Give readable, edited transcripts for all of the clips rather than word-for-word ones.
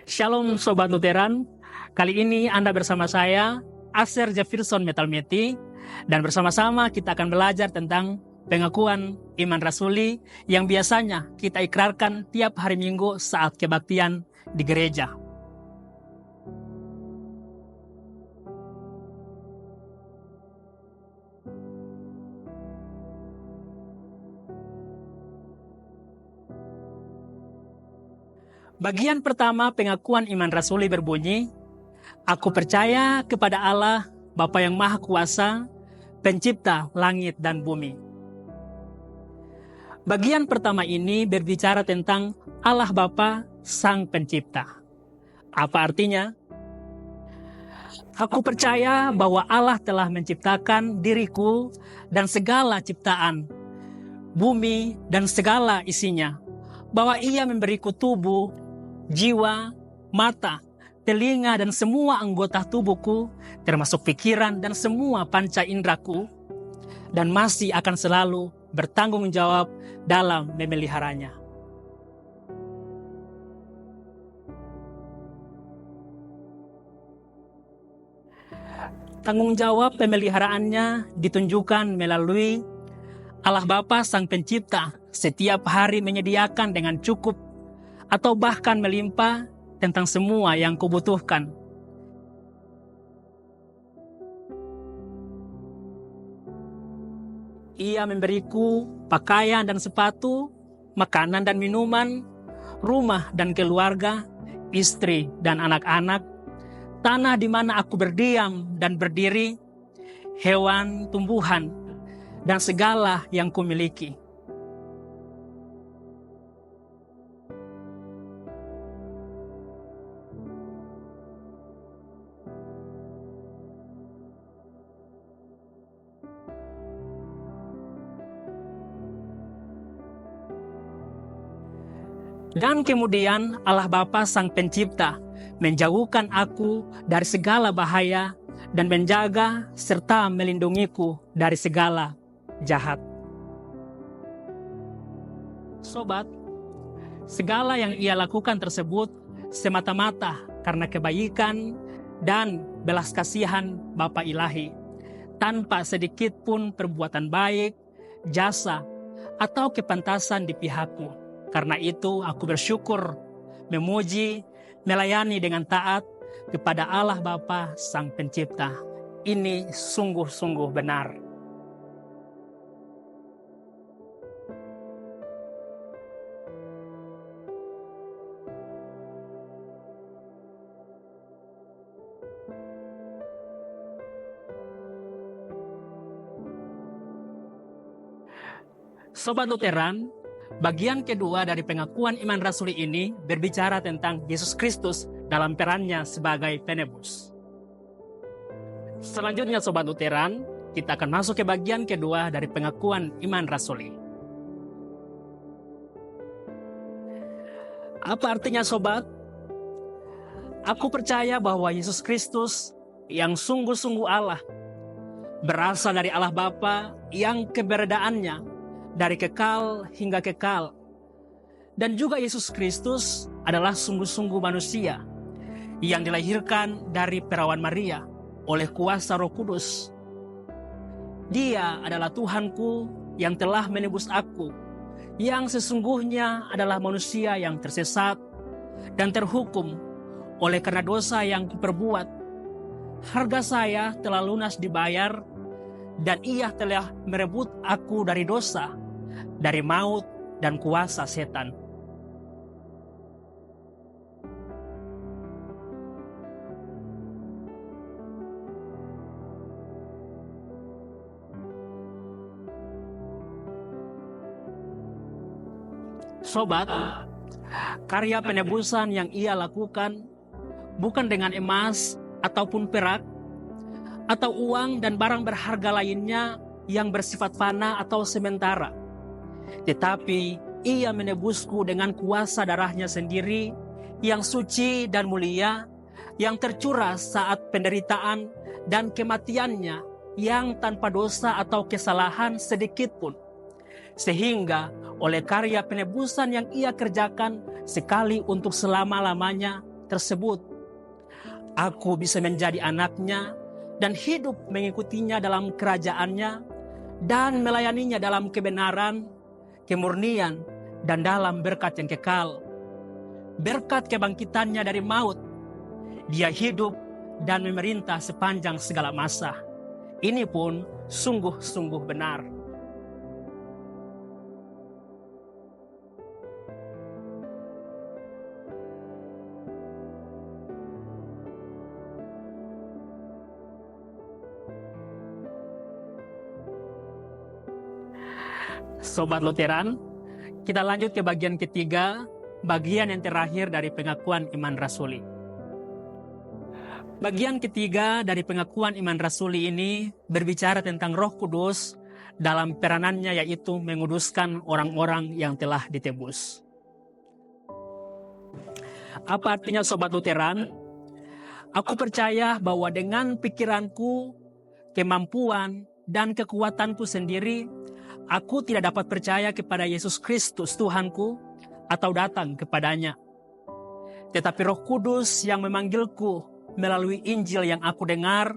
Shalom Sobat Lutheran, kali ini Anda bersama saya, Aser Jefferson Metalmeti, dan bersama-sama kita akan belajar tentang pengakuan iman rasuli yang biasanya kita ikrarkan tiap hari Minggu saat kebaktian di gereja. Bagian pertama pengakuan iman rasuli berbunyi, aku percaya kepada Allah, Bapa yang Maha Kuasa, pencipta langit dan bumi. Bagian pertama ini berbicara tentang Allah Bapa, Sang Pencipta. Apa artinya? Aku percaya bahwa Allah telah menciptakan diriku dan segala ciptaan, bumi dan segala isinya, bahwa Ia memberiku tubuh, jiwa, mata, telinga, dan semua anggota tubuhku, termasuk pikiran dan semua panca indraku, dan masih akan selalu bertanggung jawab dalam memeliharanya. Tanggung jawab pemeliharaannya ditunjukkan melalui Allah Bapa Sang Pencipta setiap hari menyediakan dengan cukup atau bahkan melimpah tentang semua yang kubutuhkan. Ia memberiku pakaian dan sepatu, makanan dan minuman, rumah dan keluarga, istri dan anak-anak, tanah di mana aku berdiam dan berdiri, hewan, tumbuhan, dan segala yang kumiliki. Dan kemudian Allah Bapa Sang Pencipta menjauhkan aku dari segala bahaya dan menjaga serta melindungiku dari segala jahat. Sobat, segala yang Ia lakukan tersebut semata-mata karena kebaikan dan belas kasihan Bapa Ilahi, tanpa sedikit pun perbuatan baik, jasa, atau kepantasan di pihakku. Karena itu aku bersyukur, memuji, melayani dengan taat kepada Allah Bapa Sang Pencipta. Ini sungguh-sungguh benar. Sobat Lutheran, bagian kedua dari pengakuan iman rasuli ini berbicara tentang Yesus Kristus dalam perannya sebagai penebus. Selanjutnya Sobat Lutheran, kita akan masuk ke bagian kedua dari pengakuan iman rasuli. Apa artinya Sobat? Aku percaya bahwa Yesus Kristus yang sungguh-sungguh Allah, berasal dari Allah Bapa yang keberadaannya dari kekal hingga kekal. Dan juga Yesus Kristus adalah sungguh-sungguh manusia yang dilahirkan dari perawan Maria oleh kuasa Roh Kudus. Dia adalah Tuhanku yang telah menebus aku, yang sesungguhnya adalah manusia yang tersesat dan terhukum oleh karena dosa yang kuperbuat. Harga saya telah lunas dibayar, dan Ia telah merebut aku dari dosa, dari maut dan kuasa setan. Sobat, karya penebusan yang Ia lakukan bukan dengan emas ataupun perak, atau uang dan barang berharga lainnya yang bersifat fana atau sementara. Tetapi Ia menebusku dengan kuasa darahnya sendiri yang suci dan mulia, yang tercurah saat penderitaan dan kematiannya yang tanpa dosa atau kesalahan sedikit pun. Sehingga oleh karya penebusan yang Ia kerjakan sekali untuk selama-lamanya, tersebut. Aku bisa menjadi anaknya dan hidup mengikutinya dalam kerajaannya dan melayaninya dalam kebenaran, kemurnian, dan dalam berkat yang kekal. Berkat kebangkitannya dari maut, dia hidup dan memerintah sepanjang segala masa. Ini pun sungguh-sungguh benar. Sobat Lutheran, kita lanjut ke bagian ketiga, bagian yang terakhir dari pengakuan iman rasuli. Bagian ketiga dari pengakuan iman rasuli ini berbicara tentang Roh Kudus dalam peranannya, yaitu menguduskan orang-orang yang telah ditebus. Apa artinya Sobat Lutheran? Aku percaya bahwa dengan pikiranku, kemampuan, dan kekuatanku sendiri, aku tidak dapat percaya kepada Yesus Kristus Tuhanku atau datang kepadanya. Tetapi Roh Kudus yang memanggilku melalui Injil yang aku dengar,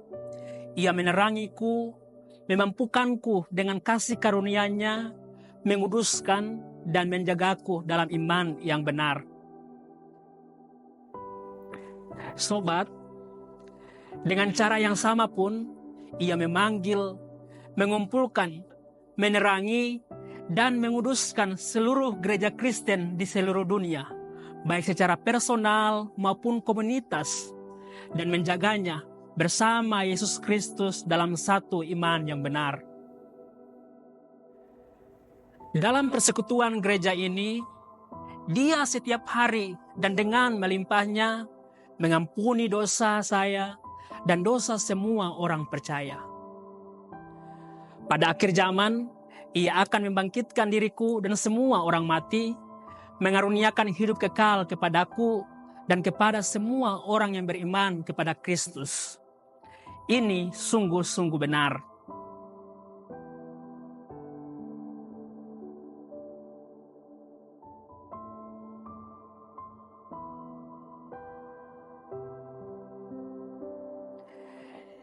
ia menerangiku, memampukanku dengan kasih karunia-Nya, menguduskan dan menjagaku dalam iman yang benar. Sobat, dengan cara yang sama pun, ia memanggil, mengumpulkan, menerangi, dan menguduskan seluruh gereja Kristen di seluruh dunia, baik secara personal maupun komunitas, dan menjaganya bersama Yesus Kristus dalam satu iman yang benar. Dalam persekutuan gereja ini, Dia setiap hari dan dengan melimpahnya mengampuni dosa saya dan dosa semua orang percaya. Pada akhir zaman, Ia akan membangkitkan diriku dan semua orang mati, mengaruniakan hidup kekal kepadaku dan kepada semua orang yang beriman kepada Kristus. Ini sungguh-sungguh benar.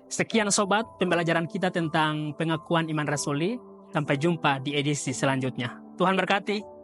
Sekian sobat pembelajaran kita tentang pengakuan iman rasuli. Sampai jumpa di edisi selanjutnya. Tuhan berkati.